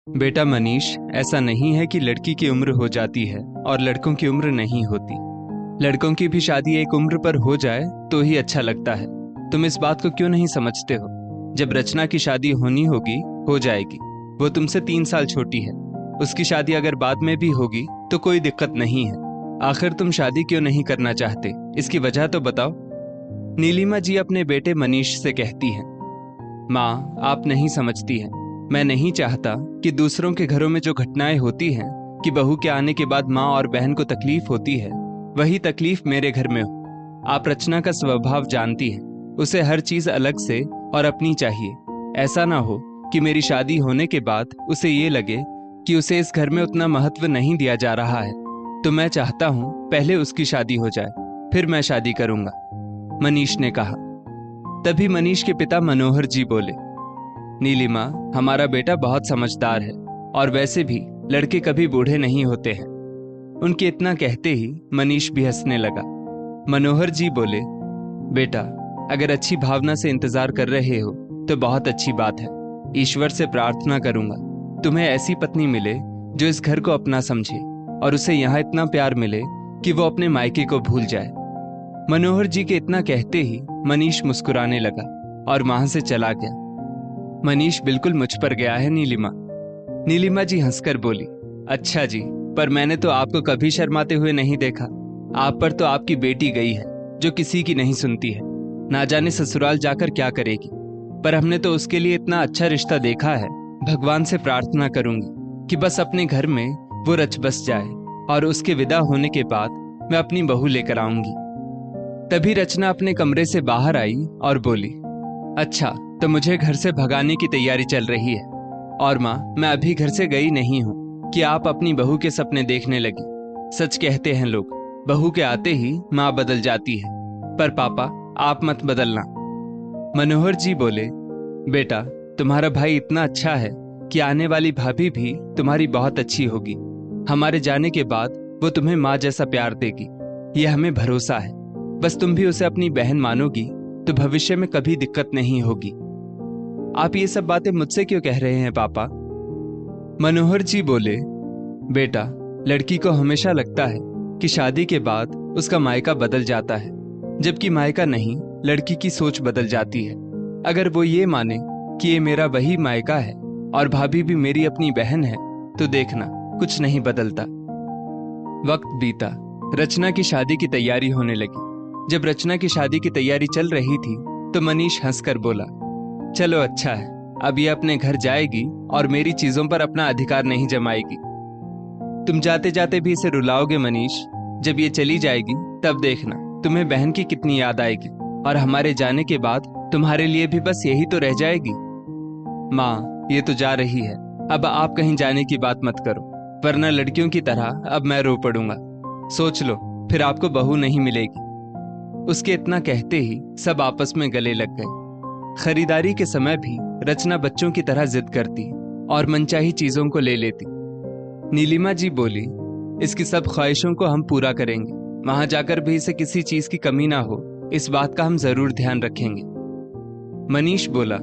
बेटा मनीष, ऐसा नहीं है कि लड़की की उम्र हो जाती है और लड़कों की उम्र नहीं होती। लड़कों की भी शादी एक उम्र पर हो जाए तो ही अच्छा लगता है। तुम इस बात को क्यों नहीं समझते हो? जब रचना की शादी होनी होगी, हो जाएगी। वो तुमसे 3 साल छोटी है। उसकी शादी अगर बाद में भी होगी तो कोई दिक्कत नहीं है। आखिर तुम शादी क्यों नहीं करना चाहते, इसकी वजह तो बताओ। नीलिमा जी अपने बेटे मनीष से कहती हैं, माँ, आप नहीं समझती हैं। मैं नहीं चाहता कि दूसरों के घरों में जो घटनाएं होती हैं कि बहू के आने के बाद माँ और बहन को तकलीफ होती है, वही तकलीफ मेरे घर में हो। आप रचना का स्वभाव जानती हैं। उसे हर चीज अलग से और अपनी चाहिए। ऐसा ना हो कि मेरी शादी होने के बाद उसे ये लगे कि उसे इस घर में उतना महत्व नहीं दिया जा रहा है। तो मैं चाहता हूँ पहले उसकी शादी हो जाए, फिर मैं शादी करूंगा, मनीष ने कहा। तभी मनीष के पिता मनोहर जी बोले, नीलिमा, हमारा बेटा बहुत समझदार है और वैसे भी लड़के कभी बूढ़े नहीं होते हैं। उनके इतना कहते ही मनीष भी हंसने लगा। मनोहर जी बोले, बेटा, अगर अच्छी भावना से इंतजार कर रहे हो तो बहुत अच्छी बात है। ईश्वर से प्रार्थना करूंगा तुम्हें ऐसी पत्नी मिले जो इस घर को अपना समझे और उसे यहाँ इतना प्यार मिले कि वो अपने मायके को भूल जाए। मनोहर जी के इतना कहते ही मनीष मुस्कुराने लगा और वहां से चला गया। मनीष बिल्कुल मुझ पर गया है नीलिमा। नीलिमा जी हंसकर बोली, अच्छा जी, पर मैंने तो आपको कभी शर्माते हुए नहीं देखा। आप पर तो आपकी बेटी गई है जो किसी की नहीं सुनती है। ना जाने ससुराल जाकर क्या करेगी, पर हमने तो उसके लिए इतना अच्छा रिश्ता देखा है। भगवान से प्रार्थना करूंगी कि बस अपने घर में वो रच बस जाए और उसके विदा होने के बाद मैं अपनी बहू लेकर आऊंगी। तभी रचना अपने कमरे से बाहर आई और बोली, अच्छा, तो मुझे घर से भगाने की तैयारी चल रही है। और माँ, मैं अभी घर से गई नहीं हूँ कि आप अपनी बहू के सपने देखने लगी। सच कहते हैं लोग, बहू के आते ही माँ बदल जाती है, पर पापा, आप मत बदलना। मनोहर जी बोले, बेटा, तुम्हारा भाई इतना अच्छा है कि आने वाली भाभी भी तुम्हारी बहुत अच्छी होगी। हमारे जाने के बाद वो तुम्हें माँ जैसा प्यार देगी, ये हमें भरोसा है। बस तुम भी उसे अपनी बहन मानोगी तो भविष्य में कभी दिक्कत नहीं होगी। आप ये सब बातें मुझसे क्यों कह रहे हैं पापा? मनोहर जी बोले, बेटा, लड़की को हमेशा लगता है कि शादी के बाद उसका मायका बदल जाता है, जबकि मायका नहीं, लड़की की सोच बदल जाती है। अगर वो ये माने कि ये मेरा वही मायका है और भाभी भी मेरी अपनी बहन है, तो देखना कुछ नहीं बदलता। वक्त बीता, रचना की शादी की तैयारी होने लगी। जब रचना की शादी की तैयारी चल रही थी तो मनीष हंसकर बोला, चलो अच्छा है, अब ये अपने घर जाएगी और मेरी चीजों पर अपना अधिकार नहीं जमाएगी। तुम जाते जाते भी इसे रुलाओगे मनीष। जब ये चली जाएगी तब देखना तुम्हें बहन की कितनी याद आएगी और हमारे जाने के बाद तुम्हारे लिए भी बस यही तो रह जाएगी। माँ, ये तो जा रही है, अब आप कहीं जाने की बात मत करो, वरना लड़कियों की तरह अब मैं रो पड़ूंगा। सोच लो, फिर आपको बहू नहीं मिलेगी। उसके इतना कहते ही सब आपस में गले लग गए। खरीदारी के समय भी रचना बच्चों की तरह जिद करती और मनचाही चीजों को ले लेती। नीलिमा जी बोली, इसकी सब ख्वाहिशों को हम पूरा करेंगे। वहां जाकर भी इसे किसी चीज की कमी ना हो, इस बात का हम जरूर ध्यान रखेंगे। मनीष बोला,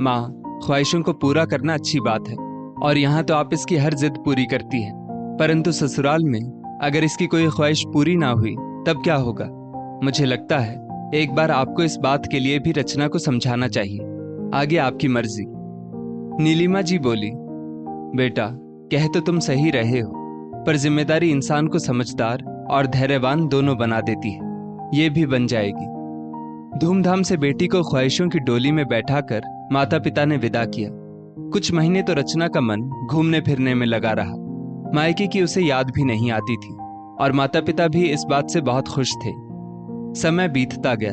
माँ, ख्वाहिशों को पूरा करना अच्छी बात है और यहाँ तो आप इसकी हर जिद पूरी करती हैं, परंतु ससुराल में अगर इसकी कोई ख्वाहिश पूरी ना हुई तब क्या होगा? मुझे लगता है एक बार आपको इस बात के लिए भी रचना को समझाना चाहिए। आगे आपकी मर्जी। नीलिमा जी बोली, बेटा, कह तो तुम सही रहे हो, पर जिम्मेदारी इंसान को समझदार और धैर्यवान दोनों बना देती है। ये भी बन जाएगी। धूमधाम से बेटी को ख्वाहिशों की डोली में बैठाकर माता पिता ने विदा किया। कुछ महीने तो रचना का मन घूमने फिरने में लगा रहा। मायके की उसे याद भी नहीं आती थी और माता पिता भी इस बात से बहुत खुश थे। समय बीतता गया।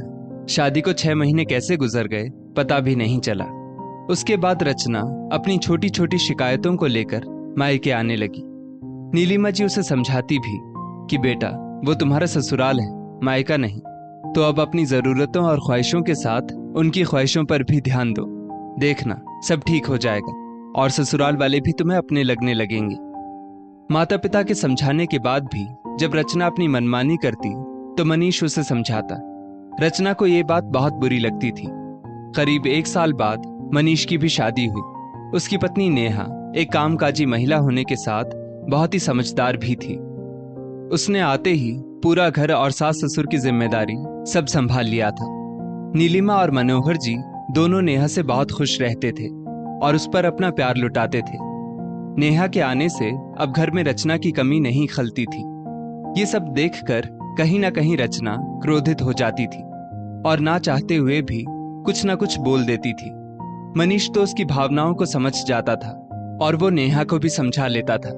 शादी को 6 महीने कैसे गुजर गए पता भी नहीं चला। उसके बाद रचना अपनी छोटी छोटी शिकायतों को लेकर मायके आने लगी। नीलिमा जी उसे समझाती भी कि बेटा, वो तुम्हारा ससुराल है, मायका नहीं, तो अब अपनी जरूरतों और ख्वाहिशों के साथ उनकी ख्वाहिशों पर भी ध्यान दो। देखना सब ठीक हो जाएगा और ससुराल वाले भी तुम्हें अपने लगने लगेंगे। माता पिता के समझाने के बाद भी जब रचना अपनी मनमानी करती तो मनीष उसे समझाता। रचना को ये बात बहुत बुरी लगती थी। करीब 1 साल बाद मनीष की भी शादी हुई। उसकी पत्नी नेहा एक कामकाजी महिला होने के साथ बहुत ही समझदार भी थी। उसने आते ही पूरा घर और सास ससुर की जिम्मेदारी सब संभाल लिया था। नीलिमा और मनोहर जी दोनों नेहा से बहुत खुश रहते थे और उस पर अपना प्यार लुटाते थे। नेहा के आने से अब घर में रचना की कमी नहीं खलती थी। ये सब देखकर कहीं ना कहीं रचना क्रोधित हो जाती थी और ना चाहते हुए भी कुछ ना कुछ बोल देती थी। मनीष तो उसकी भावनाओं को समझ जाता था और वो नेहा को भी समझा लेता था।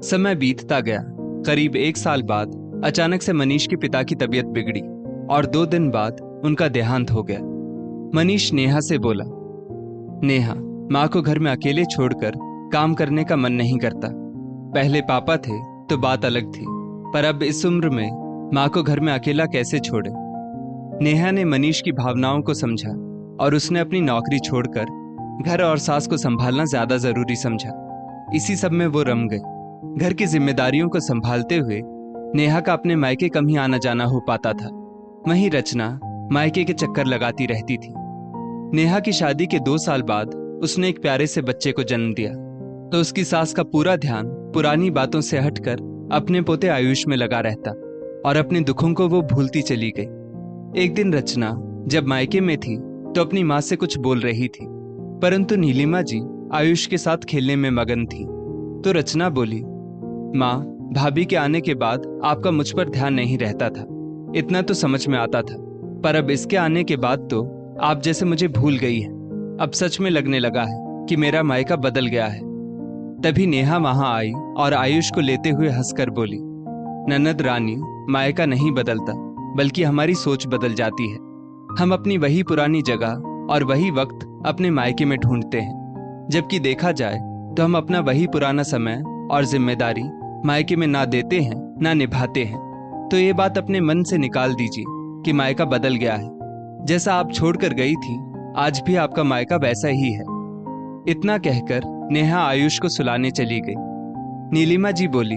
समय बीतता गया। करीब 1 साल बाद अचानक से मनीष के पिता की तबीयत बिगड़ी और 2 दिन बाद उनका देहांत हो गया। मनीष नेहा से बोला, नेहा, माँ को घर में अकेले छोड़कर काम करने का मन नहीं करता। पहले पापा थे तो बात अलग थी, पर अब इस उम्र में माँ को घर में अकेला कैसे छोड़े। नेहा ने मनीष की भावनाओं को समझा और उसने अपनी नौकरी छोड़कर घर और सास को संभालना ज्यादा जरूरी समझा। इसी सब में वो रम गई। घर की जिम्मेदारियों को संभालते हुए नेहा का अपने मायके कम ही आना जाना हो पाता था। वहीं रचना मायके के चक्कर लगाती रहती थी। नेहा की शादी के 2 साल बाद उसने एक प्यारे से बच्चे को जन्म दिया तो उसकी सास का पूरा ध्यान पुरानी बातों से हटकर अपने पोते आयुष में लगा रहता और अपने दुखों को वो भूलती चली गई। एक दिन रचना जब मायके में थी तो अपनी माँ से कुछ बोल रही थी, परंतु नीलिमा जी आयुष के साथ खेलने में मगन थी। तो रचना बोली, माँ, भाभी के आने के बाद आपका मुझ पर ध्यान नहीं रहता था, इतना तो समझ में आता था, पर अब इसके आने के बाद तो आप जैसे मुझे भूल गई है। अब सच में लगने लगा है कि मेरा मायका बदल गया है। तभी नेहा वहां आई और आयुष को लेते हुए हंसकर बोली, ननद रानी, मायका नहीं बदलता, बल्कि हमारी सोच बदल जाती है। हम अपनी वही पुरानी जगह और वही वक्त अपने मायके में ढूंढते हैं, जबकि देखा जाए तो हम अपना वही पुराना समय और जिम्मेदारी मायके में ना देते हैं ना निभाते हैं। तो ये बात अपने मन से निकाल दीजिए कि मायका बदल गया है। जैसा आप छोड़कर गई थी, आज भी आपका मायका वैसा ही है। इतना कहकर नेहा आयुष को सुलाने चली गई। नीलिमा जी बोली,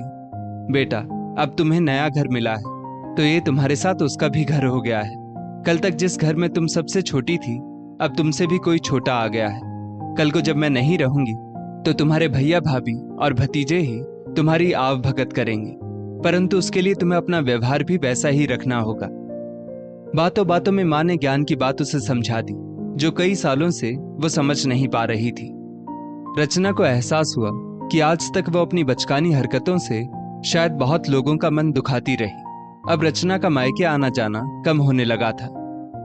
बेटा, अब तुम्हें नया घर मिला है तो ये तुम्हारे साथ उसका भी घर हो गया है। कल तक जिस घर में तुम सबसे छोटी थी, अब तुमसे भी कोई छोटा आ गया है। कल को जब मैं नहीं रहूंगी तो तुम्हारे भैया भाभी और भतीजे ही तुम्हारी आव भगत करेंगे, परंतु उसके लिए तुम्हें अपना व्यवहार भी वैसा ही रखना होगा। बातों बातों में माँ ने ज्ञान की बात उसे समझा दी, जो कई सालों से वो समझ नहीं पा रही थी। रचना को एहसास हुआ कि आज तक वो अपनी बचकानी हरकतों से शायद बहुत लोगों का मन दुखाती रही। अब रचना का मायके आना जाना कम होने लगा था।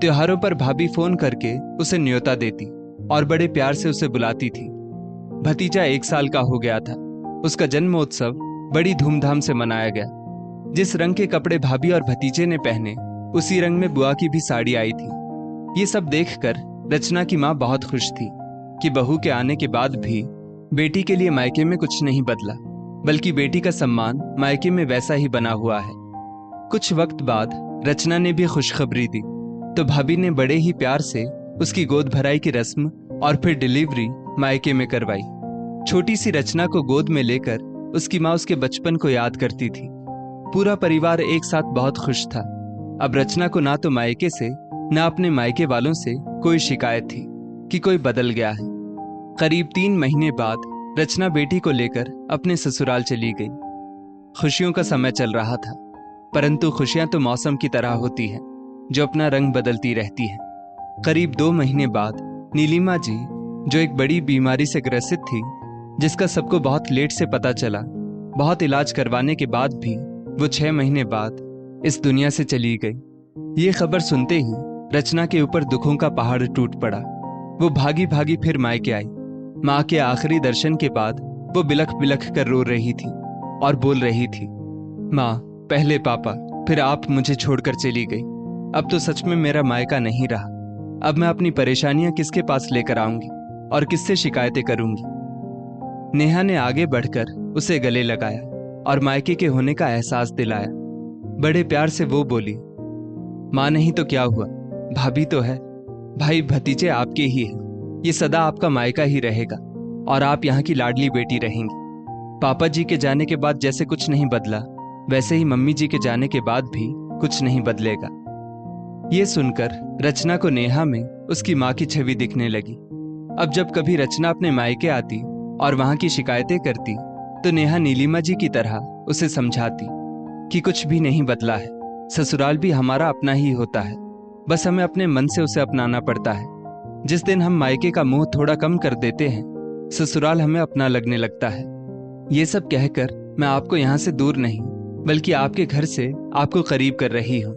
त्योहारों पर भाभी फोन करके उसे न्योता देती और बड़े प्यार से उसे बुलाती थी। भतीजा 1 साल का हो गया था। उसका जन्मोत्सव बड़ी धूमधाम से मनाया गया। जिस रंग के कपड़े भाभी और भतीजे ने पहने, उसी रंग में बुआ की भी साड़ी आई थी। ये सब देखकर रचना की माँ बहुत खुश थी कि बहू के आने के बाद भी बेटी के लिए मायके में कुछ नहीं बदला, बल्कि बेटी का सम्मान मायके में वैसा ही बना हुआ है। कुछ वक्त बाद रचना ने भी खुशखबरी दी तो भाभी ने बड़े ही प्यार से उसकी गोद भराई की रस्म और फिर डिलीवरी मायके में करवाई। छोटी सी रचना को गोद में लेकर उसकी माँ उसके बचपन को याद करती थी। पूरा परिवार एक साथ बहुत खुश था। अब रचना को ना तो मायके से ना अपने मायके वालों से कोई शिकायत थी कि कोई बदल गया है। करीब 3 महीने बाद रचना बेटी को लेकर अपने ससुराल चली गई। खुशियों का समय चल रहा था, परंतु खुशियां तो मौसम की तरह होती हैं, जो अपना रंग बदलती रहती हैं। करीब 2 महीने बाद नीलिमा जी, जो एक बड़ी बीमारी से ग्रसित थी, जिसका सबको बहुत लेट से पता चला, बहुत इलाज करवाने के बाद भी वो 6 महीने बाद इस दुनिया से चली गई। ये खबर सुनते ही रचना के ऊपर दुखों का पहाड़ टूट पड़ा। वो भागी भागी फिर मायके आई। माँ के आखिरी दर्शन के बाद वो बिलख बिलख कर रो रही थी और बोल रही थी, माँ, पहले पापा, फिर आप मुझे छोड़कर चली गई। अब तो सच में मेरा मायका नहीं रहा। अब मैं अपनी परेशानियां किसके पास लेकर आऊंगी और किससे शिकायतें करूंगी। नेहा ने आगे बढ़कर उसे गले लगाया और मायके के होने का एहसास दिलाया। बड़े प्यार से वो बोली, माँ नहीं तो क्या हुआ, भाभी तो है, भाई भतीजे आपके ही हैं। ये सदा आपका मायका ही रहेगा और आप यहाँ की लाडली बेटी रहेंगी। पापा जी के जाने के बाद जैसे कुछ नहीं बदला, वैसे ही मम्मी जी के जाने के बाद भी कुछ नहीं बदलेगा। ये सुनकर रचना को नेहा में उसकी माँ की छवि दिखने लगी। अब जब कभी रचना अपने मायके आती और वहां की शिकायतें करती तो नेहा नीलिमा जी की तरह उसे समझाती कि कुछ भी नहीं बदला है, ससुराल भी हमारा अपना ही होता है, बस हमें अपने मन से उसे अपनाना पड़ता है। जिस दिन हम मायके का मुंह थोड़ा कम कर देते हैं, ससुराल हमें अपना लगने लगता है। ये सब कहकर मैं आपको यहाँ से दूर नहीं बल्कि आपके घर से आपको करीब कर रही हूँ।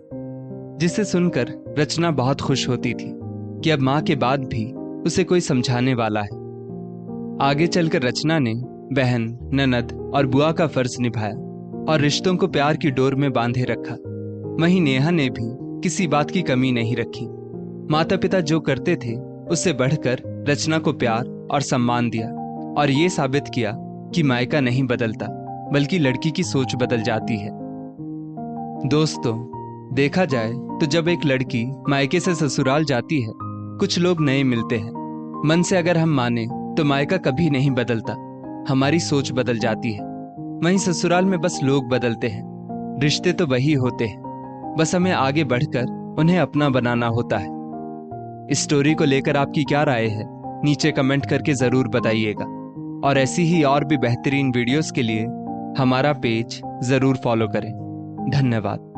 जिसे सुनकर रचना बहुत खुश होती थी कि अब माँ के बाद भी उसे कोई समझाने वाला है। आगे चलकर रचना ने बहन, ननद और बुआ का फर्ज निभाया और रिश्तों को प्यार की डोर में बांधे रखा। वहीं नेहा ने भी किसी बात की कमी नहीं रखी। माता पिता जो करते थे उससे बढ़कर रचना को प्यार और सम्मान दिया और ये साबित किया कि मायका नहीं बदलता बल्कि लड़की की सोच बदल जाती है। दोस्तों, देखा जाए तो जब एक लड़की मायके से ससुराल जाती है, कुछ लोग नए मिलते हैं। मन से अगर हम माने तो मायका कभी नहीं बदलता, हमारी सोच बदल जाती है। वहीं ससुराल में बस लोग बदलते हैं, रिश्ते तो वही होते हैं, बस हमें आगे बढ़कर उन्हें अपना बनाना होता है। इस स्टोरी को लेकर आपकी क्या राय है, नीचे कमेंट करके जरूर बताइएगा और ऐसी ही और भी बेहतरीन वीडियोस के लिए हमारा पेज जरूर फॉलो करें। धन्यवाद।